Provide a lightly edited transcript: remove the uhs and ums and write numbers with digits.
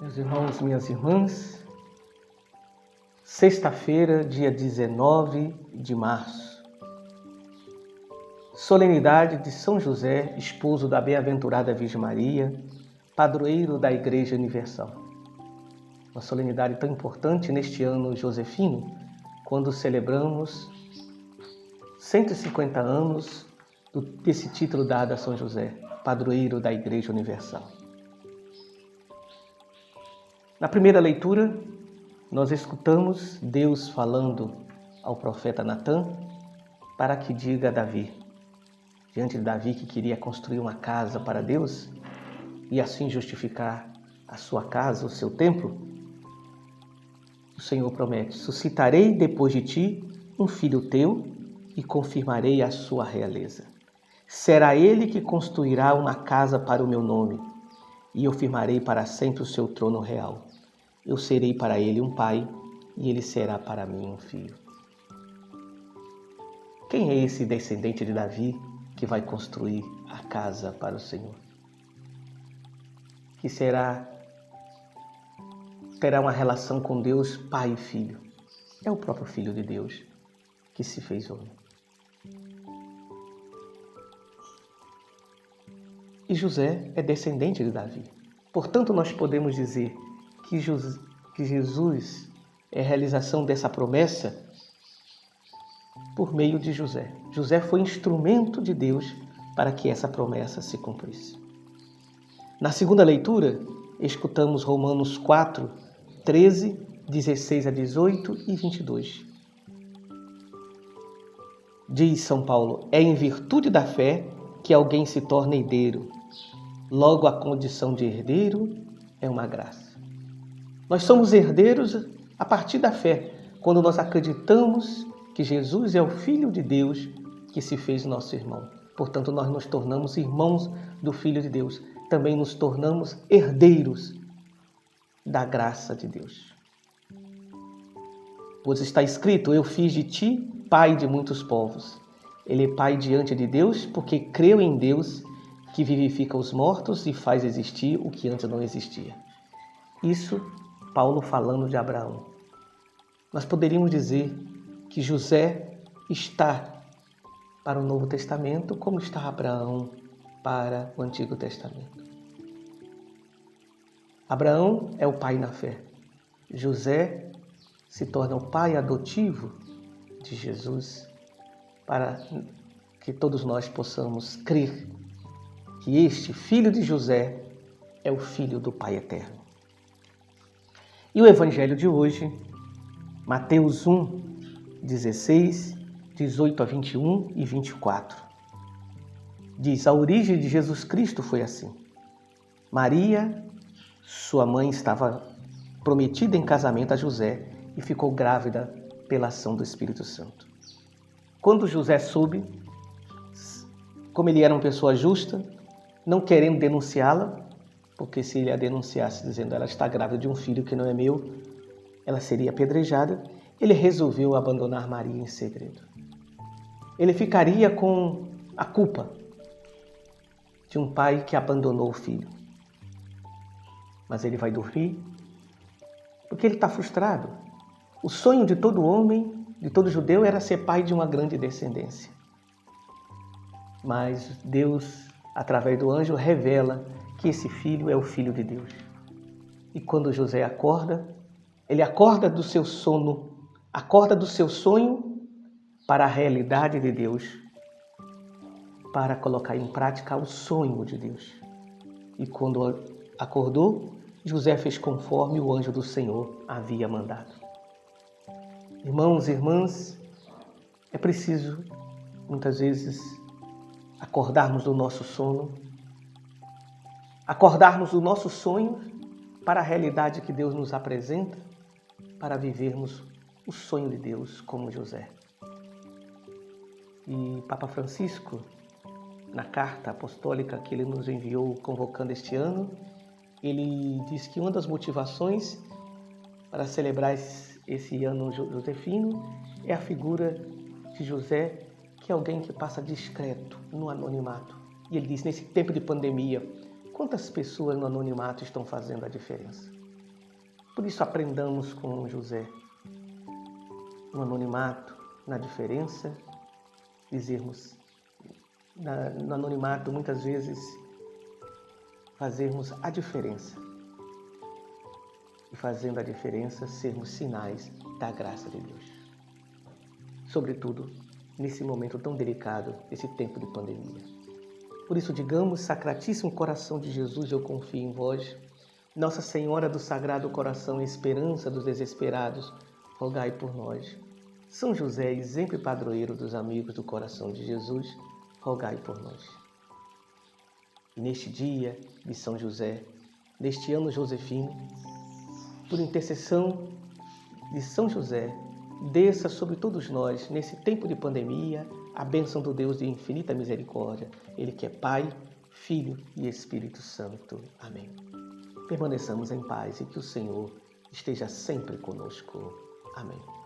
Meus irmãos, minhas irmãs, sexta-feira, dia 19 de março, solenidade de São José, esposo da bem-aventurada Virgem Maria, padroeiro da Igreja Universal. Uma solenidade tão importante neste ano josefino, quando celebramos 150 anos desse título dado a São José, padroeiro da Igreja Universal. Na primeira leitura, nós escutamos Deus falando ao profeta Natã para que diga a Davi, diante de Davi que queria construir uma casa para Deus e assim justificar a sua casa, o seu templo, o Senhor promete: suscitarei depois de ti um filho teu e confirmarei a sua realeza. Será ele que construirá uma casa para o meu nome e eu firmarei para sempre o seu trono real. Eu serei para ele um pai e ele será para mim um filho. Quem é esse descendente de Davi que vai construir a casa para o Senhor? Que terá uma relação com Deus, pai e filho. É o próprio Filho de Deus que se fez homem. E José é descendente de Davi. Portanto, nós podemos dizer que Jesus é a realização dessa promessa por meio de José. José foi instrumento de Deus para que essa promessa se cumprisse. Na segunda leitura, escutamos Romanos 4, 13, 16 a 18 e 22. Diz São Paulo: é em virtude da fé que alguém se torna herdeiro. Logo, a condição de herdeiro é uma graça. Nós somos herdeiros a partir da fé, quando nós acreditamos que Jesus é o Filho de Deus que se fez nosso irmão. Portanto, nós nos tornamos irmãos do Filho de Deus. Também nos tornamos herdeiros da graça de Deus. Pois está escrito: eu fiz de ti pai de muitos povos. Ele é pai diante de Deus porque creu em Deus que vivifica os mortos e faz existir o que antes não existia. Isso Paulo falando de Abraão. Nós poderíamos dizer que José está para o Novo Testamento como está Abraão para o Antigo Testamento. Abraão é o pai na fé. José se torna o pai adotivo de Jesus para que todos nós possamos crer que este filho de José é o filho do Pai Eterno. E o Evangelho de hoje, Mateus 1, 16, 18 a 21 e 24. Diz: a origem de Jesus Cristo foi assim. Maria, sua mãe, estava prometida em casamento a José e ficou grávida pela ação do Espírito Santo. Quando José soube, como ele era uma pessoa justa, não querendo denunciá-la, porque se ele a denunciasse dizendo ela está grávida de um filho que não é meu, ela seria apedrejada, ele resolveu abandonar Maria em segredo. Ele ficaria com a culpa de um pai que abandonou o filho. Mas ele vai dormir porque ele está frustrado. O sonho de todo homem, de todo judeu, era ser pai de uma grande descendência. Mas Deus, através do anjo, revela que esse filho é o Filho de Deus. E quando José acorda, ele acorda do seu sono, acorda do seu sonho para a realidade de Deus, para colocar em prática o sonho de Deus. E quando acordou, José fez conforme o anjo do Senhor havia mandado. Irmãos e irmãs, é preciso, muitas vezes, acordarmos do nosso sono, acordarmos do nosso sonho para a realidade que Deus nos apresenta, para vivermos o sonho de Deus como José. E Papa Francisco, na carta apostólica que ele nos enviou convocando este ano, ele diz que uma das motivações para celebrar esse ano josefino é a figura de José, que é alguém que passa discreto, no anonimato. E ele diz, nesse tempo de pandemia, quantas pessoas no anonimato estão fazendo a diferença? Por isso aprendamos com José, no anonimato, na diferença, dizermos, no anonimato muitas vezes fazermos a diferença. E fazendo a diferença, sermos sinais da graça de Deus. Sobretudo, nesse momento tão delicado, esse tempo de pandemia. Por isso, digamos, Sacratíssimo Coração de Jesus, eu confio em vós. Nossa Senhora do Sagrado Coração, esperança dos desesperados, rogai por nós. São José, exemplo e padroeiro dos amigos do coração de Jesus, rogai por nós. E neste dia de São José, neste ano josefino, por intercessão de São José, desça sobre todos nós, nesse tempo de pandemia, a bênção do Deus de infinita misericórdia, Ele que é Pai, Filho e Espírito Santo. Amém. Permaneçamos em paz e que o Senhor esteja sempre conosco. Amém.